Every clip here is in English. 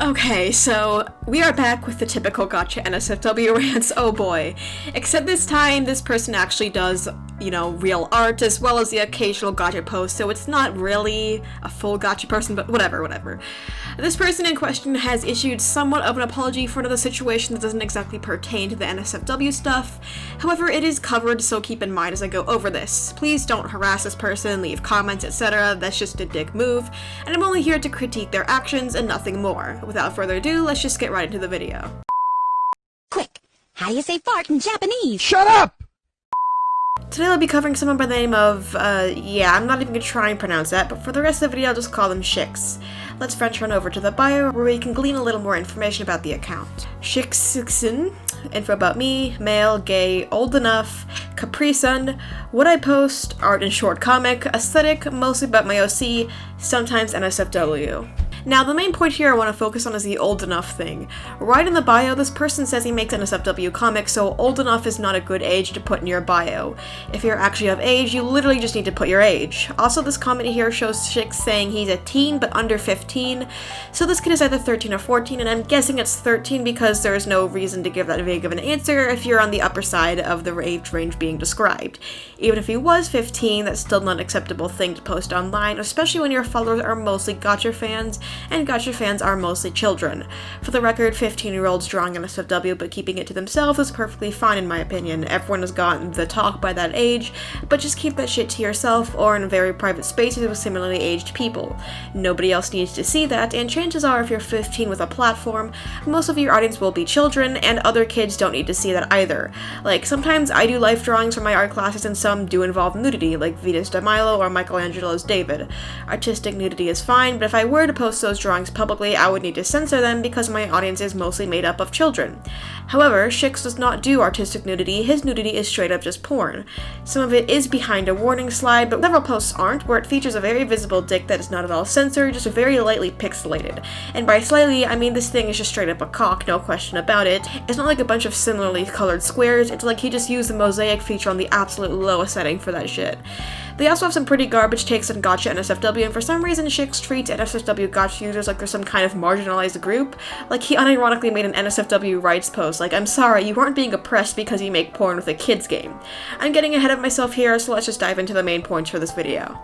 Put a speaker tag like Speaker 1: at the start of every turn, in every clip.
Speaker 1: Okay, so we are back with the typical Gacha NSFW rants, oh boy. Except this time, this person actually does, real art, as well as the occasional Gacha post, so it's not really a full Gacha person, but whatever. This person in question has issued somewhat of an apology for another situation that doesn't exactly pertain to the NSFW stuff. However, it is covered, so keep in mind as I go over this. Please don't harass this person, leave comments, etc. That's just a dick move, and I'm only here to critique their actions and nothing more. Without further ado, let's just get right into the video.
Speaker 2: Quick, how do you say fart in Japanese?
Speaker 3: Shut up!
Speaker 1: Today I'll be covering someone by the name of, I'm not even gonna try and pronounce that, but for the rest of the video I'll just call them Shix. Let's venture on over to the bio, where we can glean a little more information about the account. Shixixin, info about me, male, gay, old enough, Capri-sun, what I post, art and short comic, aesthetic, mostly about my OC, sometimes NSFW. Now, the main point here I want to focus on is the old enough thing. Right in the bio, this person says he makes NSFW comics, so old enough is not a good age to put in your bio. If you're actually of age, you literally just need to put your age. Also, this comment here shows Shix saying he's a teen, but under 15, so this kid is either 13 or 14, and I'm guessing it's 13 because there is no reason to give that vague of an answer if you're on the upper side of the age range being described. Even if he was 15, that's still not an acceptable thing to post online, especially when your followers are mostly Gacha fans, and Gacha fans are mostly children. For the record, 15-year-olds drawing NSFW but keeping it to themselves is perfectly fine in my opinion. Everyone has gotten the talk by that age, but just keep that shit to yourself or in very private spaces with similarly aged people. Nobody else needs to see that, and chances are if you're 15 with a platform, most of your audience will be children, and other kids don't need to see that either. Like, sometimes I do life drawings for my art classes and some do involve nudity, like Venus de Milo or Michelangelo's David. Artistic nudity is fine, but if I were to post those drawings publicly, I would need to censor them because my audience is mostly made up of children. However, Shix does not do artistic nudity, his nudity is straight up just porn. Some of it is behind a warning slide, but several posts aren't, where it features a very visible dick that is not at all censored, just very lightly pixelated. And by slightly, I mean this thing is just straight up a cock, no question about it. It's not like a bunch of similarly colored squares, it's like he just used the mosaic feature on the absolute lowest setting for that shit. They also have some pretty garbage takes on Gacha NSFW, and for some reason Shix treats NSFW Gacha users like they're some kind of marginalized group. Like, he unironically made an NSFW rights post, like, I'm sorry, you aren't being oppressed because you make porn with a kids game. I'm getting ahead of myself here, so let's just dive into the main points for this video.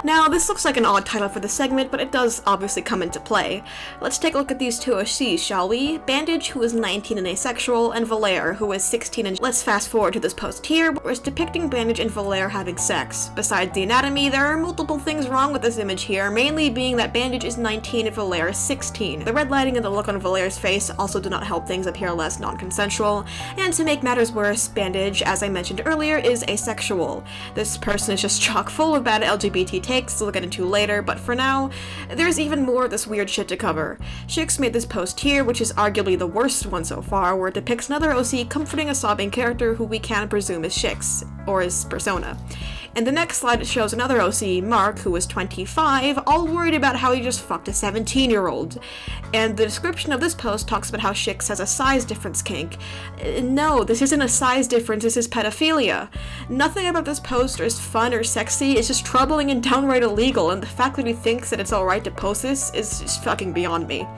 Speaker 1: Now, this looks like an odd title for the segment, but it does obviously come into play. Let's take a look at these two OCs, shall we? Bandage, who is 19 and asexual, and Valere, who is 16 and... Let's fast forward to this post here, where it's depicting Bandage and Valere having sex. Besides the anatomy, there are multiple things wrong with this image here, mainly being that Bandage is 19 and Valere is 16. The red lighting and the look on Valere's face also do not help things appear less non-consensual, and to make matters worse, Bandage, as I mentioned earlier, is asexual. This person is just chock full of bad LGBT takes to look into later, but for now, there's even more of this weird shit to cover. Shix made this post here, which is arguably the worst one so far, where it depicts another OC comforting a sobbing character who we can presume is Shix, or his persona. In the next slide, it shows another OC, Mark, who is 25, all worried about how he just fucked a 17-year-old. And the description of this post talks about how Shix has a size difference kink. No, this isn't a size difference, this is pedophilia. Nothing about this post is fun or sexy, it's just troubling and downright illegal, and the fact that he thinks that it's alright to post this is just fucking beyond me.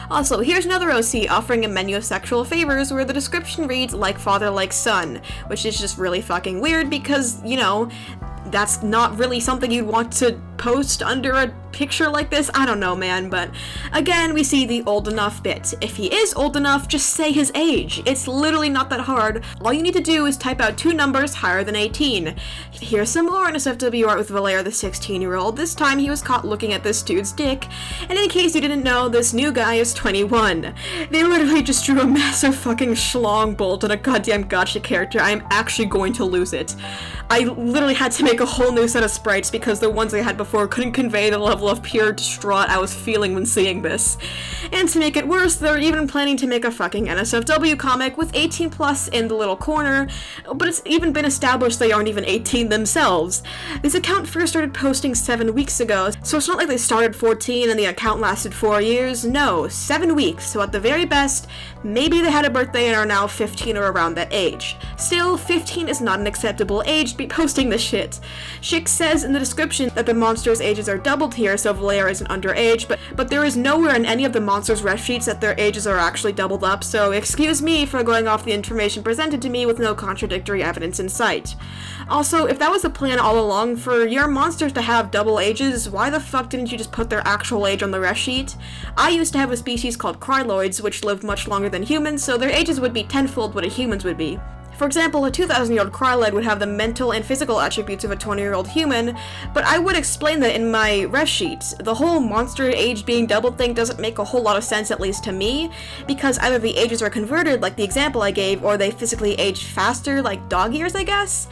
Speaker 1: Also, here's another OC offering a menu of sexual favors where the description reads, like father, like son, which is just really fucking weird because, that's not really something you'd want to post under a picture like this. I don't know, man, but again, we see the old enough bit. If he is old enough, just say his age. It's literally not that hard. All you need to do is type out two numbers higher than 18. Here's some more NSFW art with Valere, the 16-year-old. This time he was caught looking at this dude's dick, and in case you didn't know, this new guy is 21. They literally just drew a massive fucking schlong bolt on a goddamn Gacha character. I am actually going to lose it. I literally had to make a whole new set of sprites because the ones I had before couldn't convey the level of pure distraught I was feeling when seeing this. And to make it worse, they're even planning to make a fucking NSFW comic with 18 plus in the little corner, but it's even been established they aren't even 18 themselves. This account first started posting 7 weeks ago, so it's not like they started 14 and the account lasted 4 years. No, 7 weeks, so at the very best, maybe they had a birthday and are now 15 or around that age. Still, 15 is not an acceptable age to be posting this shit. Shik says in the description that the monsters' ages are doubled here, so Valera isn't underage, but there is nowhere in any of the monsters' ref sheets that their ages are actually doubled up, so excuse me for going off the information presented to me with no contradictory evidence in sight. Also, if that was the plan all along for your monsters to have double ages, why the fuck didn't you just put their actual age on the ref sheet? I used to have a species called Kryloids, which lived much longer than humans, so their ages would be tenfold what a human's would be. For example, a 2,000-year-old Kryloid would have the mental and physical attributes of a 20-year-old human, but I would explain that in my ref sheet. The whole monster age being doubled thing doesn't make a whole lot of sense, at least to me, because either the ages are converted, like the example I gave, or they physically age faster, like dog years, I guess?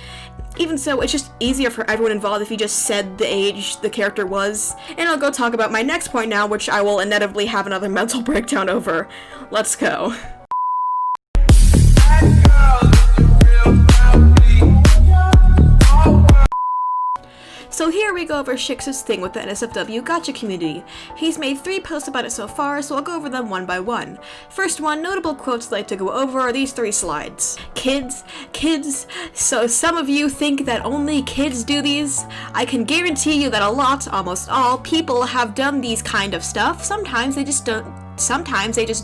Speaker 1: Even so, it's just easier for everyone involved if you just said the age the character was. And I'll go talk about my next point now, which I will inevitably have another mental breakdown over. Let's go. So here we go over Shik's thing with the NSFW Gacha community. He's made 3 posts about it so far, so I'll go over them one by one. First one, notable quotes I'd like to go over are these 3 slides. Kids, so some of you think that only kids do these? I can guarantee you that a lot, almost all, people have done these kind of stuff. Sometimes they just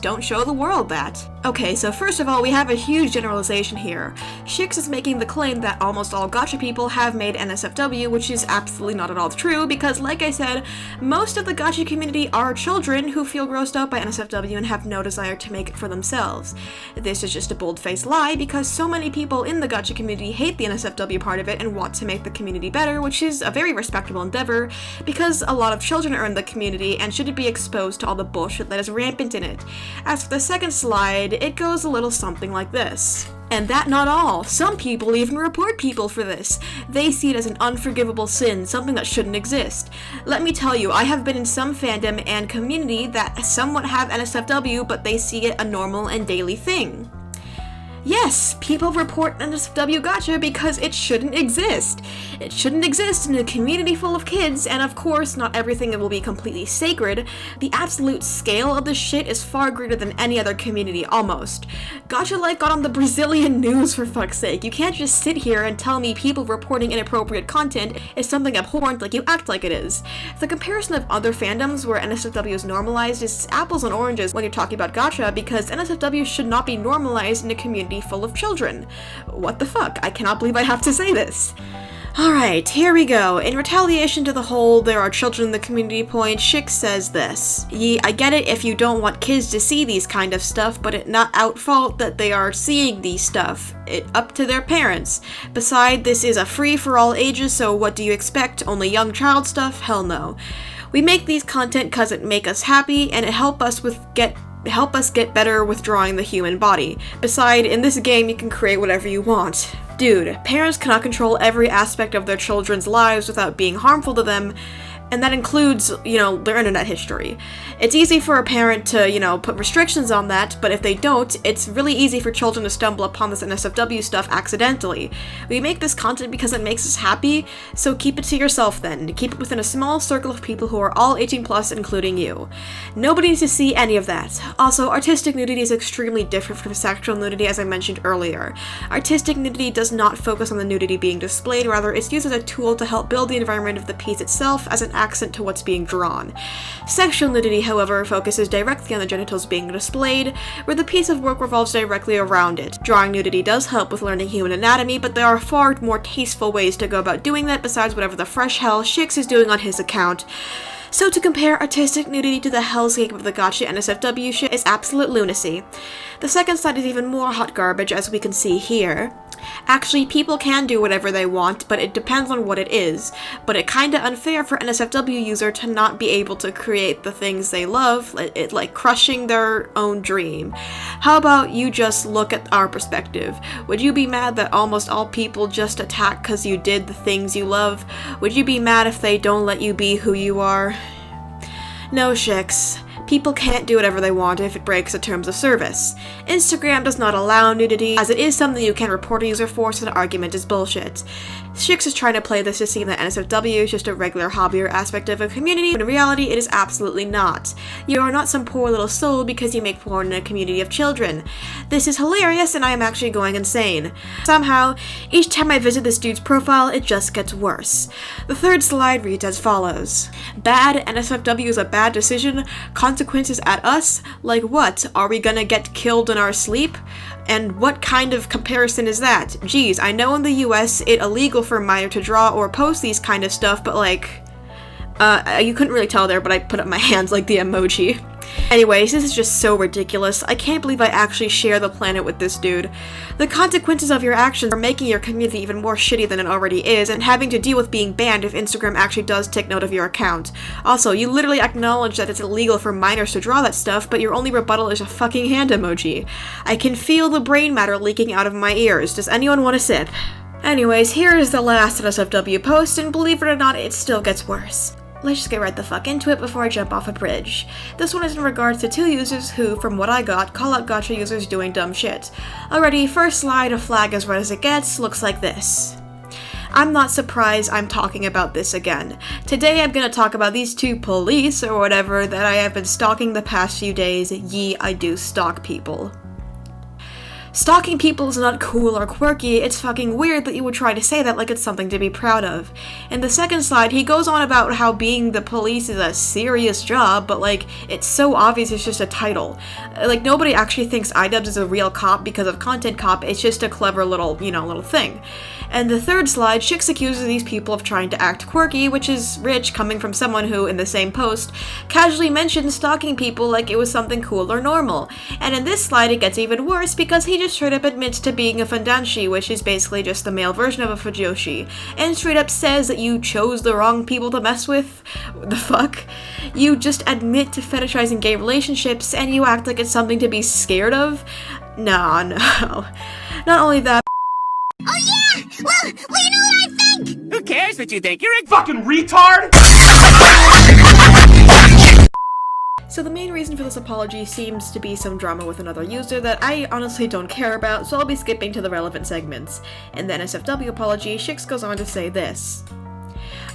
Speaker 1: don't show the world that. Okay, so first of all, we have a huge generalization here. Shix is making the claim that almost all gacha people have made NSFW, which is absolutely not at all true, because like I said, most of the gacha community are children who feel grossed out by NSFW and have no desire to make it for themselves. This is just a bold-faced lie, because so many people in the gacha community hate the NSFW part of it and want to make the community better, which is a very respectable endeavor, because a lot of children are in the community and shouldn't be exposed to all the bullshit that is rampant in it. As for the second slide, it goes a little something like this. And that not all. Some people even report people for this. They see it as an unforgivable sin, something that shouldn't exist. Let me tell you, I have been in some fandom and community that somewhat have NSFW, but they see it a normal and daily thing. Yes, people report NSFW gacha because it shouldn't exist. It shouldn't exist in a community full of kids, and of course, not everything will be completely sacred. The absolute scale of this shit is far greater than any other community, almost. Gacha Life got on the Brazilian news, for fuck's sake. You can't just sit here and tell me people reporting inappropriate content is something abhorrent like you act like it is. The comparison of other fandoms where NSFW is normalized is apples and oranges when you're talking about gacha, because NSFW should not be normalized in a community full of children. What the fuck? I cannot believe I have to say this. Alright, here we go. In retaliation to the whole there are children in the community point, Shik says this. I get it if you don't want kids to see these kind of stuff, but it not out fault that they are seeing these stuff. It up to their parents. Beside, this is a free for all ages, so what do you expect? Only young child stuff? Hell no. We make these content cause it make us happy, and it help us get better with drawing the human body. Beside, in this game you can create whatever you want. Dude, parents cannot control every aspect of their children's lives without being harmful to them, and that includes, their internet history. It's easy for a parent to, put restrictions on that, but if they don't, it's really easy for children to stumble upon this NSFW stuff accidentally. We make this content because it makes us happy, so keep it to yourself then. Keep it within a small circle of people who are all 18 plus, including you. Nobody needs to see any of that. Also, artistic nudity is extremely different from sexual nudity, as I mentioned earlier. Artistic nudity does not focus on the nudity being displayed, rather it's used as a tool to help build the environment of the piece itself as an accent to what's being drawn. Sexual nudity, however, focuses directly on the genitals being displayed, where the piece of work revolves directly around it. Drawing nudity does help with learning human anatomy, but there are far more tasteful ways to go about doing that besides whatever the fresh hell Shix is doing on his account. So to compare artistic nudity to the hellscape of the gacha NSFW shit is absolute lunacy. The second slide is even more hot garbage, as we can see here. Actually, people can do whatever they want, but it depends on what it is. But it kinda unfair for NSFW user to not be able to create the things they love, like crushing their own dream. How about you just look at our perspective? Would you be mad that almost all people just attack cause you did the things you love? Would you be mad if they don't let you be who you are? No, Shix. People can't do whatever they want if it breaks the terms of service. Instagram does not allow nudity, as it is something you can report a user for, so the argument is bullshit. Shix is trying to play this to seem that NSFW is just a regular hobby or aspect of a community, but in reality it is absolutely not. You are not some poor little soul because you make porn in a community of children. This is hilarious and I am actually going insane. Somehow, each time I visit this dude's profile, it just gets worse. The third slide reads as follows. Bad, NSFW is a bad decision, consequences at us? Like what? Are we gonna get killed in our sleep? And what kind of comparison is that? Geez, I know in the US it's illegal for a minor to draw or post these kind of stuff, but like, you couldn't really tell there, but I put up my hands like the emoji. Anyways, this is just so ridiculous. I can't believe I actually share the planet with this dude. The consequences of your actions are making your community even more shitty than it already is, and having to deal with being banned if Instagram actually does take note of your account. Also, you literally acknowledge that it's illegal for minors to draw that stuff, but your only rebuttal is a fucking hand emoji. I can feel the brain matter leaking out of my ears. Does anyone want a sip? Anyways, here is the last NSFW post, and believe it or not, it still gets worse. Let's just get right the fuck into it before I jump off a bridge. This one is in regards to 2 users who, from what I got, call out gacha users doing dumb shit. Alrighty, first slide, a flag as red as it gets, looks like this. I'm not surprised I'm talking about this again. Today I'm gonna talk about these 2 police, or whatever, that I have been stalking the past few days. I do stalk people. Stalking people is not cool or quirky, it's fucking weird that you would try to say that like it's something to be proud of. In the second slide, he goes on about how being the police is a serious job, but like, it's so obvious it's just a title. Like, nobody actually thinks iDubbbz is a real cop because of Content Cop, it's just a clever little, little thing. And the third slide, Shix accuses these people of trying to act quirky, which is rich coming from someone who, in the same post, casually mentioned stalking people like it was something cool or normal. And in this slide it gets even worse because he just straight up admits to being a fundanshi, which is basically just the male version of a fujoshi, and straight up says that you chose the wrong people to mess with. What the fuck? You just admit to fetishizing gay relationships and you act like it's something to be scared of? No. Not only that.
Speaker 2: Oh yeah! Well, you know what I think?
Speaker 3: Who cares what you think? You're a fucking retard!
Speaker 1: So the main reason for this apology seems to be some drama with another user that I honestly don't care about, so I'll be skipping to the relevant segments. In the NSFW apology, Shix goes on to say this.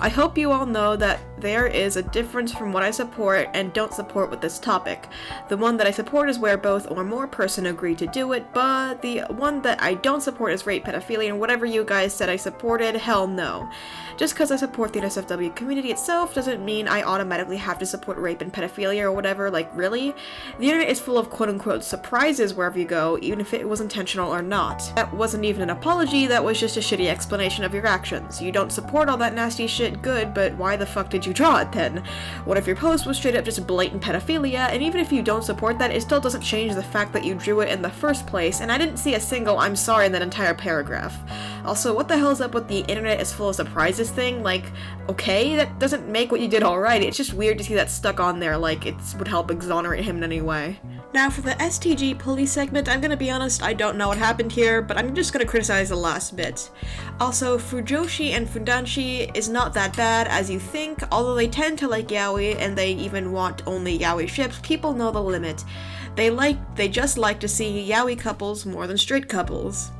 Speaker 1: I hope you all know that there is a difference from what I support and don't support with this topic. The one that I support is where both or more person agree to do it, but the one that I don't support is rape, pedophilia, and whatever you guys said I supported, hell no. Just because I support the NSFW community itself doesn't mean I automatically have to support rape and pedophilia or whatever, like really? The internet is full of quote-unquote surprises wherever you go, even if it was intentional or not. That wasn't even an apology, that was just a shitty explanation of your actions. You don't support all that nasty shit, good, but why the fuck did you draw it then? What if your post was straight up just blatant pedophilia, and even if you don't support that, it still doesn't change the fact that you drew it in the first place, and I didn't see a single I'm sorry in that entire paragraph. Also, what the hell is up with the internet is full of surprises thing? Like, okay, that doesn't make what you did alright, it's just weird to see that stuck on there like it would help exonerate him in any way. Now for the STG police segment, I'm gonna be honest, I don't know what happened here, but I'm just gonna criticize the last bit. Also, fujoshi and fundanshi is not that bad as you think, although they tend to like yaoi and they even want only yaoi ships, people know the limit. They just like to see yaoi couples more than straight couples.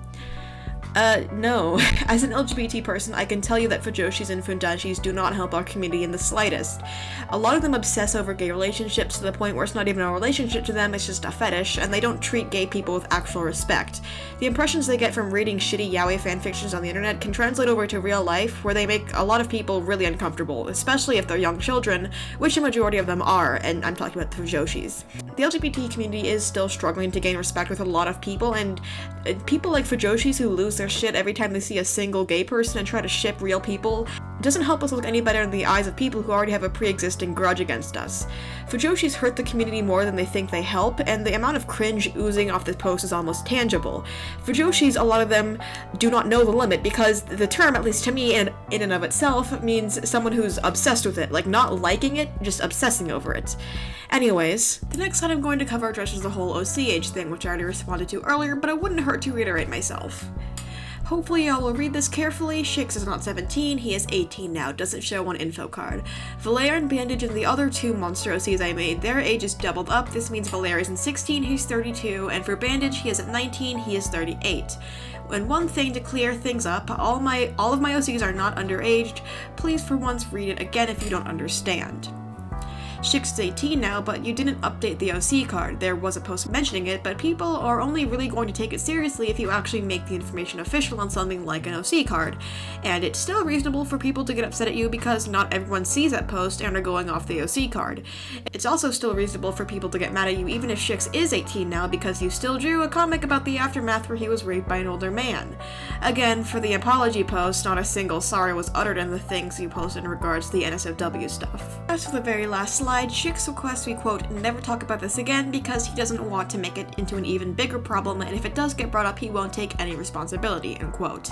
Speaker 1: No. As an LGBT person, I can tell you that fujoshis and fundanshis do not help our community in the slightest. A lot of them obsess over gay relationships to the point where it's not even a relationship to them, it's just a fetish, and they don't treat gay people with actual respect. The impressions they get from reading shitty yaoi fanfictions on the internet can translate over to real life, where they make a lot of people really uncomfortable, especially if they're young children, which a majority of them are, and I'm talking about the fujoshis. The LGBT community is still struggling to gain respect with a lot of people, and people like fujoshis who lose their shit every time they see a single gay person and try to ship real people. It doesn't help us look any better in the eyes of people who already have a pre-existing grudge against us. Fujoshi's hurt the community more than they think they help, and the amount of cringe oozing off this post is almost tangible. Fujoshi's, a lot of them do not know the limit, because the term, at least to me, in and of itself, means someone who's obsessed with it, like not liking it, just obsessing over it. Anyways, the next slide I'm going to cover addresses the whole OC age thing, which I already responded to earlier, but it wouldn't hurt to reiterate myself. Hopefully y'all will read this carefully. Shix is not 17, he is 18 now, doesn't show on info card. Valere and Bandage and the other two monster OCs I made, their age is doubled up. This means Valere is in 16, he's 32, and for Bandage, he is at 19, he is 38. And one thing to clear things up, all of my OCs are not underaged. Please for once read it again if you don't understand. Shix is 18 now, but you didn't update the OC card. There was a post mentioning it, but people are only really going to take it seriously if you actually make the information official on something like an OC card. And it's still reasonable for people to get upset at you because not everyone sees that post and are going off the OC card. It's also still reasonable for people to get mad at you even if Shix is 18 now because you still drew a comic about the aftermath where he was raped by an older man. Again, for the apology post, not a single sorry was uttered in the things you posted in regards to the NSFW stuff. As for the very last slide, Shix requests we, quote, never talk about this again because he doesn't want to make it into an even bigger problem, and if it does get brought up, he won't take any responsibility, end quote.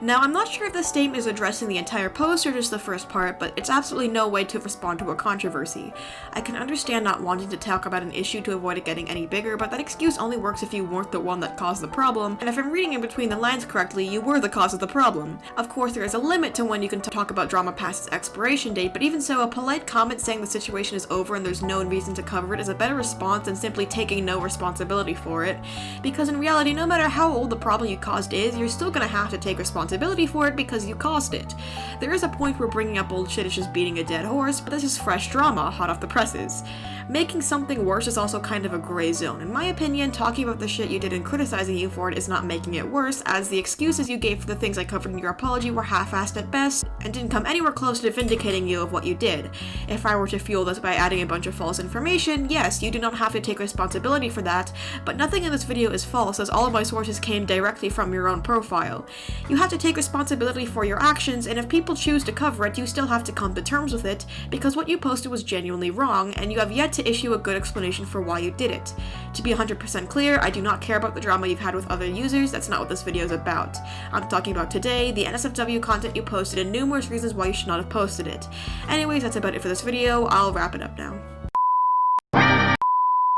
Speaker 1: Now, I'm not sure if this statement is addressing the entire post or just the first part, but it's absolutely no way to respond to a controversy. I can understand not wanting to talk about an issue to avoid it getting any bigger, but that excuse only works if you weren't the one that caused the problem, and if I'm reading in between the lines correctly, you were the cause of the problem. Of course, there is a limit to when you can talk about drama past its expiration date, but even so, a polite comment saying the situation is over and there's no reason to cover it is a better response than simply taking no responsibility for it, because in reality, no matter how old the problem you caused is, you're still gonna have to take responsibility for it because you caused it. There is a point where bringing up old shit is just beating a dead horse, but this is fresh drama, hot off the presses. Making something worse is also kind of a gray zone. In my opinion, talking about the shit you did and criticizing you for it is not making it worse, as the excuses you gave for the things I covered in your apology were half-assed at best, and didn't come anywhere close to vindicating you of what you did. If I were to fuel this by adding a bunch of false information, yes, you do not have to take responsibility for that, but nothing in this video is false as all of my sources came directly from your own profile. You have to take responsibility for your actions, and if people choose to cover it, you still have to come to terms with it, because what you posted was genuinely wrong, and you have yet to issue a good explanation for why you did it. To be 100% clear, I do not care about the drama you've had with other users, that's not what this video is about. I'm talking about today, the NSFW content you posted, and numerous reasons why you should not have posted it. Anyways, that's about it for this video, I'll wrap it up now.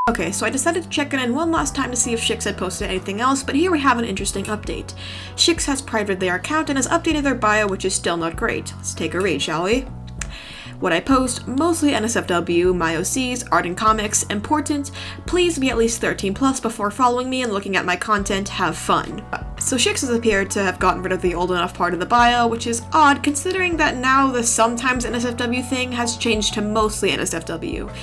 Speaker 1: Okay, so I decided to check in one last time to see if Shix had posted anything else, but here we have an interesting update. Shix has privated their account and has updated their bio, which is still not great. Let's take a read, shall we? What I post, mostly NSFW, my OCs, art and comics, important, please be at least 13 plus before following me and looking at my content, have fun. So Shix has appeared to have gotten rid of the old enough part of the bio, which is odd considering that now the sometimes NSFW thing has changed to mostly NSFW.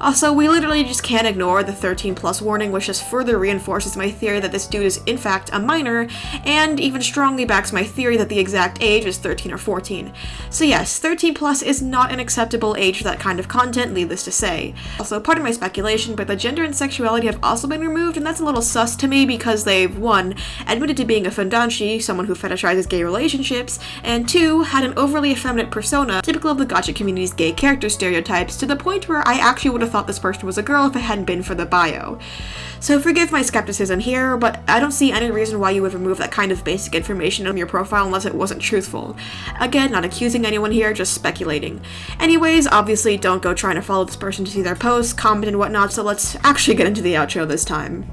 Speaker 1: Also, we literally just can't ignore the 13 plus warning, which just further reinforces my theory that this dude is in fact a minor, and even strongly backs my theory that the exact age is 13 or 14. So yes, 13 plus is not an acceptable age for that kind of content, needless to say. Also, pardon my speculation, but the gender and sexuality have also been removed, and that's a little sus to me because they've, 1, admitted to being a fundanshi, someone who fetishizes gay relationships, and 2, had an overly effeminate persona, typical of the Gacha community's gay character stereotypes, to the point where I actually would have thought this person was a girl if it hadn't been for the bio. So forgive my skepticism here, but I don't see any reason why you would remove that kind of basic information on your profile unless it wasn't truthful. Again, not accusing anyone here, just speculating. Anyways, obviously don't go trying to follow this person to see their posts, comment and whatnot, so let's actually get into the outro this time.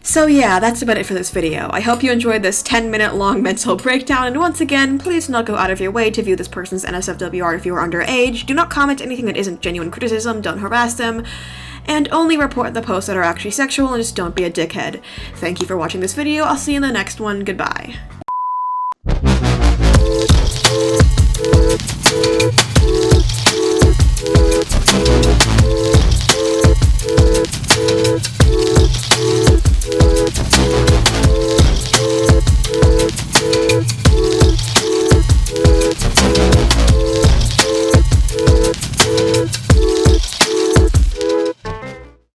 Speaker 1: So yeah, that's about it for this video. I hope you enjoyed this 10-minute long mental breakdown, and once again, please do not go out of your way to view this person's NSFW art if you are underage, do not comment anything that isn't genuine criticism, don't harass them, and only report the posts that are actually sexual, and just don't be a dickhead. Thank you for watching this video, I'll see you in the next one, goodbye.